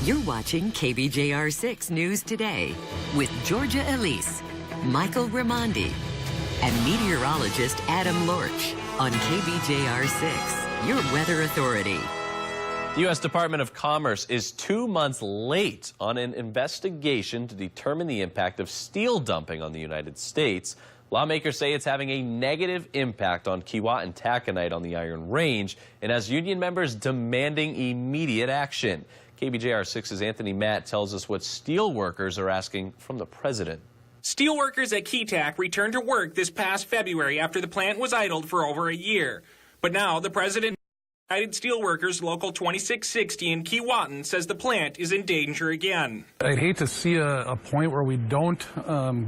You're watching KBJR 6 News Today with Georgia Elise, Michael Raimondi, and meteorologist Adam Lorch on KBJR 6, your weather authority. The U.S. Department of Commerce is 2 months late on an investigation to determine the impact of steel dumping on the United States. Lawmakers say it's having a negative impact on Keewatin taconite on the Iron Range and has union members demanding immediate action. KBJR 6's Anthony Matt tells us what steelworkers are asking from the president. Steelworkers at KeTac returned to work this past February after the plant was idled for over a year. But now the president of United Steelworkers Local 2660 in Keewatin says the plant is in danger again. I'd hate to see a point where we don't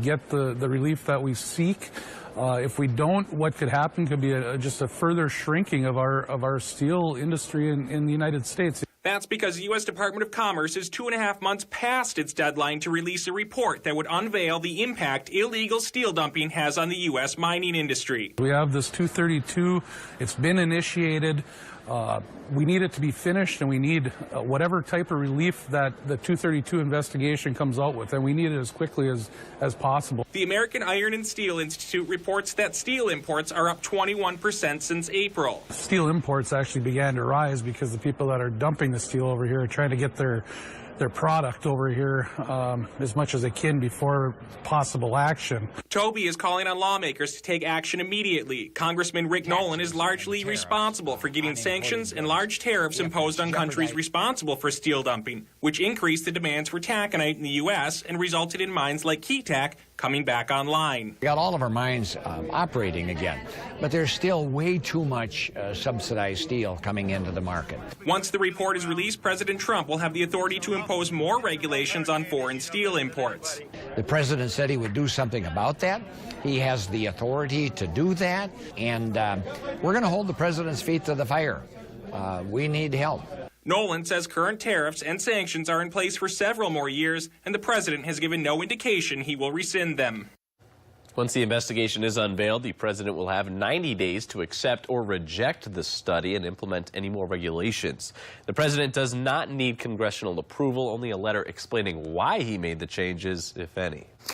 get the relief that we seek. If we don't, what could happen could be just a further shrinking of our steel industry in the United States. That's because the U.S. Department of Commerce is 2.5 months past its deadline to release a report that would unveil the impact illegal steel dumping has on the U.S. mining industry. We have this 232. It's been initiated. We need it to be finished, and we need whatever type of relief that the 232 investigation comes out with, and we need it as quickly as possible. The American Iron and Steel Institute reports that steel imports are up 21% since April. Steel imports actually began to rise because the people that are dumping the steel over here are trying to get their product over here as much as they can before possible action. Toby is calling on lawmakers to take action immediately. Congressman Rick Nolan is largely responsible for getting sanctions and large tariffs imposed on countries responsible for steel dumping, which increased the demands for taconite in the U.S. and resulted in mines like KeTac coming back online. We got all of our mines operating again, but there's still way too much subsidized steel coming into the market. Once the report is released, President Trump will have the authority to impose more regulations on foreign steel imports. The president said he would do something about that. He has the authority to do that, and we're going to hold the president's feet to the fire. We need help. Nolan says current tariffs and sanctions are in place for several more years, and the president has given no indication he will rescind them. Once the investigation is unveiled, the president will have 90 days to accept or reject the study and implement any more regulations. The president does not need congressional approval, only a letter explaining why he made the changes, if any.